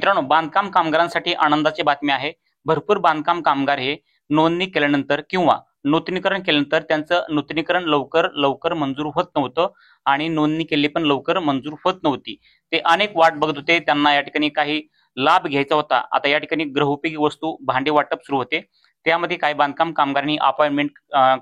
मित्रांनो, बांधकाम कामगारांसाठी आनंदाची बातमी आहे. भरपूर बांधकाम कामगार हे नोंदणी केल्यानंतर किंवा नूतनीकरण केल्यानंतर त्यांचं नूतनीकरण लवकर मंजूर होत नव्हतं आणि नोंदणी केली पण लवकर मंजूर होत नव्हती. ते अनेक वाट बघत होते. त्यांना या ठिकाणी काही लाभ घ्यायचा होता. आता या ठिकाणी गृहोपयोगी वस्तू भांडे वाटप सुरू होते. त्यामध्ये काही बांधकाम कामगारांनी अपॉइंटमेंट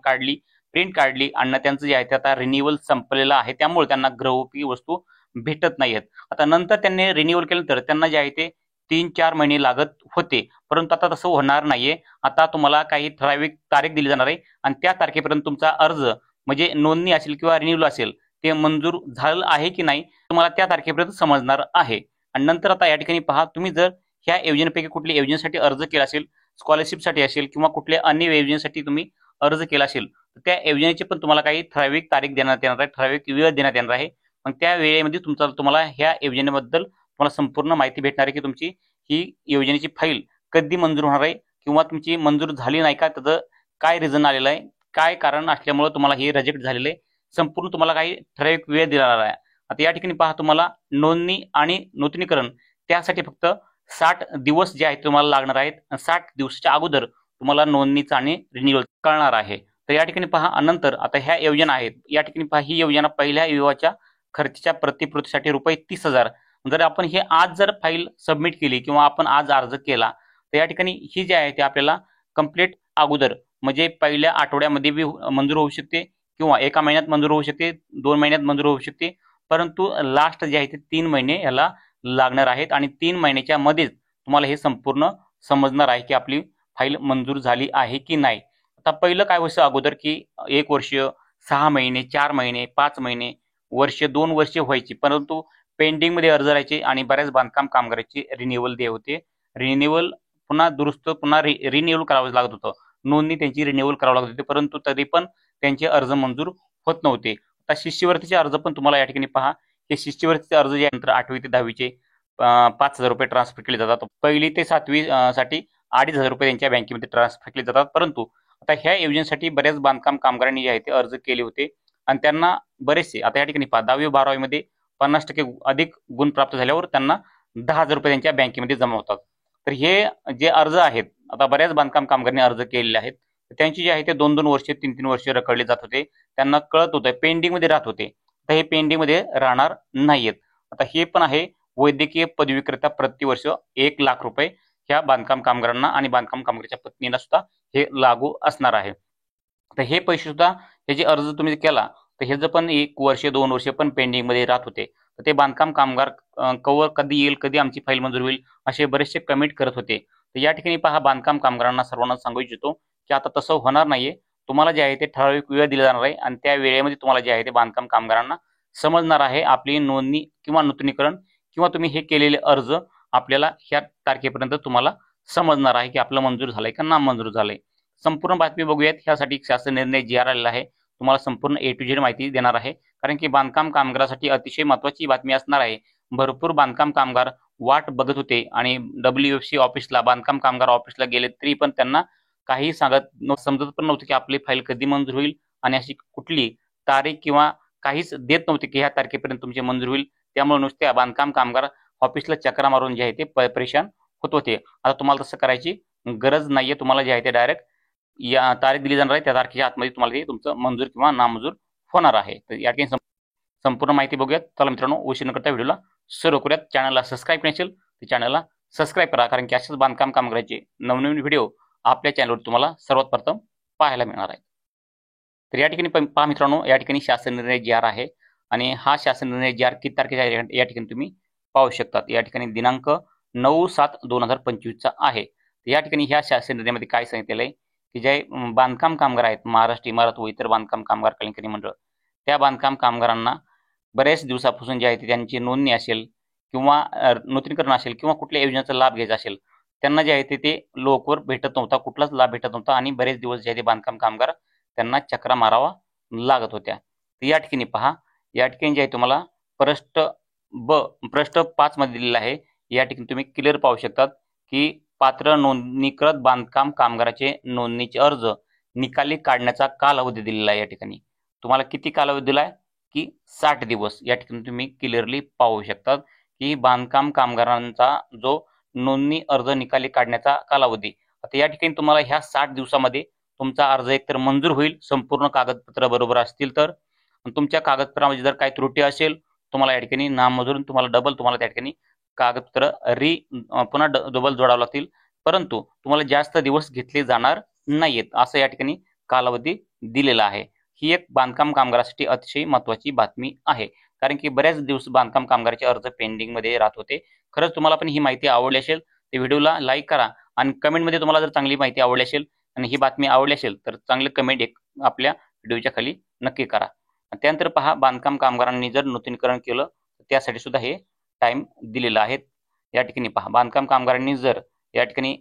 काढली, प्रिंट काढली आणि त्यांचं जे आहे ते आता रिन्युअल संपलेलं आहे. त्यामुळे त्यांना गृहोपयोगी वस्तू भेटत नाहीयेत. आता नंतर त्यांनी रिन्युअल केल्यानंतर त्यांना जे आहे ते 3-4 महिने लागत होते, परंतु आता तसं होणार नाहीये. आता तुम्हाला काही ठराविक तारीख दिली जाणार आहे आणि त्या तारखेपर्यंत तुमचा अर्ज म्हणजे नोंदणी असेल किंवा रिन्युअल असेल ते मंजूर झालं आहे की नाही तुम्हाला त्या तारखेपर्यंत समजणार आहे. आणि नंतर आता या ठिकाणी पहा, तुम्ही जर ह्या योजनेपैकी कुठल्या योजनेसाठी अर्ज केला असेल, स्कॉलरशिपसाठी असेल किंवा कुठल्या अन्य योजनेसाठी तुम्ही अर्ज केला असेल, तर त्या योजनेची पण तुम्हाला काही ठराविक तारीख देण्यात येणार आहे, ठराविक वेळ देण्यात येणार आहे. मग त्या वेळेमध्ये तुम्हाला ह्या योजनेबद्दल तुम्हाला संपूर्ण माहिती भेटणार आहे की तुमची ही योजनेची फाईल कधी मंजूर होणार आहे किंवा तुमची मंजूर झाली नाही का, त्याचं काय रिझन आलेलं आहे, काय कारण असल्यामुळे तुम्हाला हे रिजेक्ट झालेलं आहे, संपूर्ण तुम्हाला काही ठराविक वेळ दिला आहे. आता या ठिकाणी पहा, तुम्हाला नोंदणी आणि नूतनीकरण त्यासाठी फक्त 60 दिवस जे आहेत तुम्हाला लागणार आहेत. 60 दिवसाच्या अगोदर तुम्हाला नोंदणीचा आणि रिन्युअल कळणार आहे. तर या ठिकाणी पहा, नंतर आता ह्या योजना आहेत. या ठिकाणी पहा, ही योजना पहिल्या विवाहाच्या खर्चाच्या प्रतिपूर्तीसाठी ₹30,000. जर आपण हे आज जर फाईल सबमिट केली किंवा आपण आज अर्ज केला तर या ठिकाणी ही जी आहे ते आपल्याला कंप्लीट अगोदर म्हणजे पहिल्या आठवड्यामध्ये बी मंजूर होऊ शकते किंवा एका महिन्यात मंजूर होऊ शकते, 2 महिन्यात मंजूर होऊ शकते, परंतु लास्ट जे आहे ते 3 महिने याला लागणार आहेत आणि 3 महिन्याच्या मध्येच तुम्हाला हे संपूर्ण समजणार आहे की आपली फाईल मंजूर झाली आहे की नाही. आता पहिलं काय व्हायचं अगोदर की 1 वर्ष, 6 महिने, 4 महिने, 5 महिने, वर्ष, 2 वर्षे व्हायची, परंतु पेंडिंग मध्ये अर्ज राहायचे आणि बऱ्याच बांधकाम कामगारांचे रिन्युअल दे होते. रिन्युअल पुन्हा दुरुस्त पुन्हा रिन्युअल करावं लागत होतं, नोंदणी त्यांची रिन्युअल करावं लागत होती, परंतु तरी पण त्यांचे अर्ज मंजूर होत नव्हते. आता शिष्यवृत्तीचे अर्ज पण तुम्हाला या ठिकाणी पहा, हे शिष्यवृत्तीचे अर्ज जे नंतर 8वी ते 10वीचे ₹5,000 ट्रान्सफर केले जातात. 1ली ते 7वी साठी ₹2,500 त्यांच्या बँकेमध्ये ट्रान्सफर केले जातात. परंतु आता ह्या योजनेसाठी बऱ्याच बांधकाम कामगारांनी जे आहे ते अर्ज केले होते आणि त्यांना बरेचसे आता या ठिकाणी पहा, 10वी-12वी मध्ये 50% अधिक गुण प्राप्त झाल्यावर त्यांना ₹10,000 त्यांच्या बँकेमध्ये जमा होतात. तर हे जे अर्ज आहेत, आता बऱ्याच बांधकाम कामगारांनी अर्ज केलेले आहेत, त्यांची जे आहे ते 2-2 वर्ष, 3-3 वर्ष रखडले जात होते. त्यांना कळत होतं, पेंडिंग मध्ये राहत होते. तर हे पेंडिंग मध्ये राहणार नाहीयेत. आता हे पण आहे, वैद्यकीय पदवीकरिता प्रतिवर्ष ₹1,00,000 ह्या बांधकाम कामगारांना आणि बांधकाम कामगाराच्या पत्नीला सुद्धा हे लागू असणार आहे. तर हे पैसे सुद्धा हे जे अर्ज तुम्ही केला तर ह्याचं पण 1 वर्ष 2 वर्ष पण पेंडिंग मध्ये राहत होते. तर ते बांधकाम कामगार कवर कधी येईल, कधी आमची फाईल मंजूर होईल असे बरेचसे कमेंट करत होते. तर या ठिकाणी पहा, बांधकाम कामगारांना सर्वांना सांगू इच्छितो की आता तसं होणार नाहीये. तुम्हाला जे आहे ते ठराविक वेळ दिला जाणार आहे आणि त्या वेळेमध्ये तुम्हाला जे आहे ते बांधकाम कामगारांना समजणार आहे आपली नोंदणी किंवा नूतनीकरण किंवा तुम्ही हे केलेले अर्ज आपल्याला ह्या तारखेपर्यंत तुम्हाला समजणार आहे की आपलं मंजूर झालंय का ना मंजूर झालंय. संपूर्ण बातमी बघूयात. ह्यासाठी शासन निर्णय जी आर आलेला आहे, तुम्हाला संपूर्ण A to Z माहिती देणार आहे, कारण की बांधकाम कामगारासाठी अतिशय महत्त्वाची बातमी असणार आहे. भरपूर बांधकाम कामगार वाट बघत होते आणि WFC ऑफिसला, बांधकाम कामगार ऑफिसला गेले तरी पण त्यांना काही समजत पण नव्हतं की आपली फाईल कधी मंजूर होईल आणि अशी कुठली तारीख किंवा काहीच देत नव्हते की ह्या तारखेपर्यंत तुमची मंजूर होईल. त्यामुळे नुसत्या बांधकाम कामगार ऑफिसला चक्रा मारून जे आहे ते परेशान होत होते. आता तुम्हाला तसं करायची गरज नाहीये. तुम्हाला जे आहे ते डायरेक्ट या तारीख दिली जाणार आहे, त्या तारखेच्या आतमध्ये तुम्हाला हे तुमचं मंजूर किंवा नामंजूर होणार आहे. तर या ठिकाणी संपूर्ण माहिती बघूयात. चला मित्रांनो, उशीर न करता व्हिडिओला सुरू करूयात. चॅनलला सबस्क्राईब नसेल तर चॅनलला सबस्क्राईब करा, कारण की अशाच बांधकाम कामगारांचे नवनवीन व्हिडिओ आपल्या चॅनलवर तुम्हाला सर्वात प्रथम पाहायला मिळणार आहेत. तर या ठिकाणी पहा मित्रांनो, या ठिकाणी शासन निर्णय जी आर आहे आणि हा शासन निर्णय जी आर किती तारखेचा या ठिकाणी तुम्ही पाहू शकतात. या ठिकाणी दिनांक 9/7/2025 आहे. या ठिकाणी ह्या शासन निर्णयामध्ये काय सांगितलेलं आहे की जे बांधकाम कामगार आहेत, महाराष्ट्र इमारत व इतर बांधकाम कामगार कल्याणकारी मंडळ, त्या बांधकाम कामगारांना बऱ्याच दिवसापासून जे आहे ते त्यांची नोंदणी असेल किंवा नूतनीकरण असेल किंवा कुठल्या योजनेचा लाभ घ्यायचा असेल, त्यांना जे आहे ते लवकर भेटत नव्हता, कुठलाच लाभ भेटत नव्हता आणि बरेच दिवस जे आहे ते बांधकाम कामगार त्यांना चक्रा मारावा लागत होत्या. तर या ठिकाणी पहा, या ठिकाणी जे आहे तुम्हाला प्रश्न 5 मध्ये दिलेला आहे. या ठिकाणी तुम्ही क्लिअर पाहू शकतात की पात्र नोंदणीकृत बांधकाम कामगाराचे नोंदणीचे अर्ज निकाली काढण्याचा कालावधी दिलेला आहे. या ठिकाणी तुम्हाला किती कालावधी दिलाय की 60 दिवस. या ठिकाणी तुम्ही क्लिअरली पाहू शकतात की बांधकाम कामगारांचा जो नोंदणी अर्ज निकाली काढण्याचा कालावधी. आता या ठिकाणी तुम्हाला ह्या 60 दिवसामध्ये तुमचा अर्ज एकतर मंजूर होईल, संपूर्ण कागदपत्र बरोबर असतील तर. तुमच्या कागदपत्रामध्ये जर काही त्रुटी असेल, तुम्हाला या ठिकाणी नामंजूर तुम्हाला डबल तुम्हाला त्या ठिकाणी कागदपत्र पुन्हा डबल जोडावं लागतील. परंतु तुम्हाला जास्त दिवस घेतले जाणार नाहीयेत, असं या ठिकाणी कालावधी दिलेला आहे. ही एक बांधकाम कामगारासाठी अतिशय महत्त्वाची बातमी आहे. कारण की बऱ्याच दिवस बांधकाम कामगाराचे अर्ज पेंडिंगमध्ये राहत होते. खरंच तुम्हाला पण ही माहिती आवडली असेल तर व्हिडिओला लाईक करा आणि कमेंटमध्ये तुम्हाला जर चांगली माहिती आवडली असेल आणि ही बातमी आवडली असेल तर चांगले कमेंट एक आपल्या व्हिडिओच्या खाली नक्की करा. त्यानंतर पहा, बांधकाम कामगारांनी जर नूतनीकरण केलं तर त्यासाठी सुद्धा हे टाइम दिलेला आहे. या ठिकाणी पहा, बांधकाम कामगारांनी जर या ठिकाणी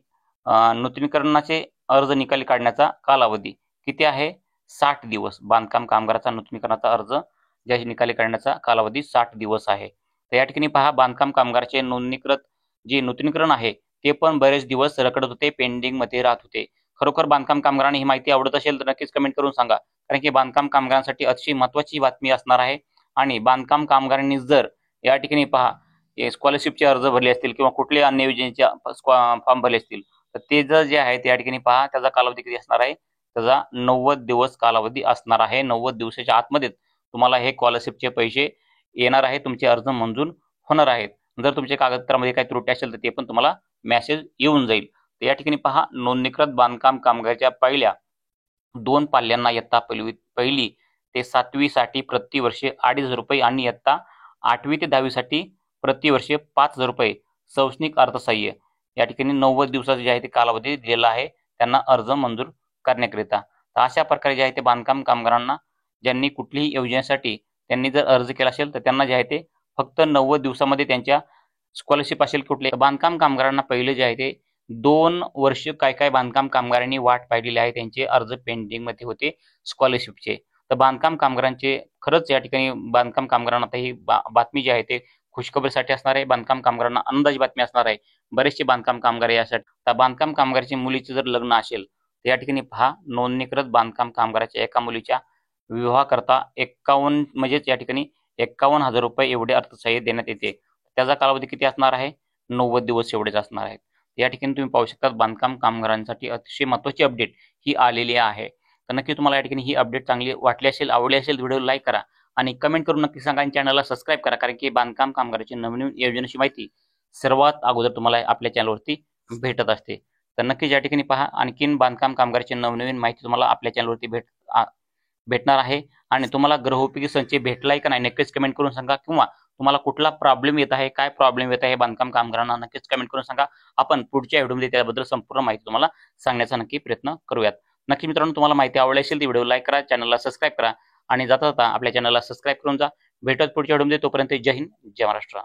नूतनीकरणाचे अर्ज निकाली काढण्याचा कालावधी किती आहे? 60 दिवस. बांधकाम कामगाराचा नूतनीकरणाचा अर्ज ज्या निकाली काढण्याचा कालावधी 60 दिवस आहे. तर या ठिकाणी पहा, बांधकाम कामगाराचे नोंदणीकृत जे नूतनीकरण आहे ते पण बरेच दिवस रखडत होते, पेंडिंगमध्ये राहत होते. खरोखर बांधकाम कामगारांना ही माहिती आवडत असेल तर नक्कीच कमेंट करून सांगा, कारण की बांधकाम कामगारांसाठी अतिशय महत्त्वाची बातमी असणार आहे. आणि बांधकाम कामगारांनी जर या ठिकाणी पहा स्कॉलरशिपचे अर्ज भरले असतील किंवा कुठले अन्य योजनेचे फॉर्म भरले असतील तर ते जे आहे त्या ठिकाणी पहा त्याचा कालावधी किती असणार आहे? त्याचा 90 दिवस कालावधी असणार आहे. 90 दिवसाच्या आतमध्ये तुम्हाला हे स्कॉलरशिपचे पैसे येणार आहे, तुमचे अर्ज मंजूर होणार आहेत. जर तुमच्या कागदपत्रामध्ये काही त्रुटी असेल तर ते पण तुम्हाला मेसेज येऊन जाईल. तर या ठिकाणी पहा, नोंदणीकृत बांधकाम कामगाराच्या पहिल्या 2 पाल्यांना इयत्ता पहिली ते 7वी साठी प्रतिवर्षी 2,500 रुपये आणि इयत्ता 8वी ते 10वी साठी प्रतिवर्षी 5,000 रुपये शैक्षणिक अर्थसहाय्य या ठिकाणी 90 दिवसाचा जे आहे ते कालावधी दिलेला आहे त्यांना अर्ज मंजूर करण्याकरिता. तर अशा प्रकारे जे आहे ते बांधकाम कामगारांना ज्यांनी कुठलीही योजनेसाठी त्यांनी जर अर्ज केला असेल तर त्यांना जे आहे ते फक्त 90 दिवसामध्ये त्यांच्या स्कॉलरशिप असेल कुठले. बांधकाम कामगारांना पहिले जे आहे ते 2 वर्ष काय बांधकाम कामगारांनी वाट पाहिलेली आहे, त्यांचे अर्ज पेंडिंगमध्ये होते स्कॉलरशिपचे. तर बांधकाम कामगारांचे खरंच या ठिकाणी बांधकाम कामगारांना आता ही बातमी जी आहे ते खुशखबरीसाठी असणार आहे. बांधकाम कामगारांना आनंदाची बातमी असणार आहे. बरेचसे बांधकाम कामगार यासाठी. तर बांधकाम कामगाराच्या मुलीचे जर लग्न असेल तर या ठिकाणी पहा, नोंदणीकृत बांधकाम कामगाराच्या एका मुलीच्या विवाहाकरता 51 म्हणजेच या ठिकाणी 51,000 रुपये एवढे अर्थसहाय्य देण्यात येते. त्याचा कालावधी किती असणार आहे? 90 दिवस एवढेच असणार आहेत. या ठिकाणी तुम्ही पाहू शकता बांधकाम कामगारांसाठी अतिशय महत्त्वाची अपडेट ही आलेली आहे. तर नक्की तुम्हाला या ठिकाणी ही अपडेट चांगली वाटली असेल, आवडली असेल, व्हिडिओ लाईक करा आणि कमेंट करून नक्की सांगा आणि चॅनलला सबस्क्राईब करा, कारण की बांधकाम कामगाराची नवीन योजनेची माहिती सर्वात अगोदर तुम्हाला आपल्या चॅनलवरती भेटत असते. तर नक्कीच या ठिकाणी पहा, आणखीन बांधकाम कामगाराची नवनवीन माहिती तुम्हाला आपल्या चॅनलवरती भेटणार आहे. आणि तुम्हाला गृहोपयोगी संच भेटलाय का नाही नक्कीच कमेंट करून सांगा, किंवा तुम्हाला कुठला प्रॉब्लेम येत आहे, काय प्रॉब्लेम येत आहे बांधकाम कामगारांना नक्कीच कमेंट करून सांगा. आपण पुढच्या व्हिडिओमध्ये त्याबद्दल संपूर्ण माहिती तुम्हाला सांगण्याचा नक्की प्रयत्न करूयात. नक्की मित्रांनो, तुम्हाला माहिती आवडली असेल तर व्हिडिओ लाईक करा, चॅनलला सबस्क्राईब करा आणि जाता जाता आपल्या चॅनलला सबस्क्राईब करून जा. भेटत पुढच्या व्हिडिओमध्ये. तोपर्यंत जय हिंद, जय महाराष्ट्र.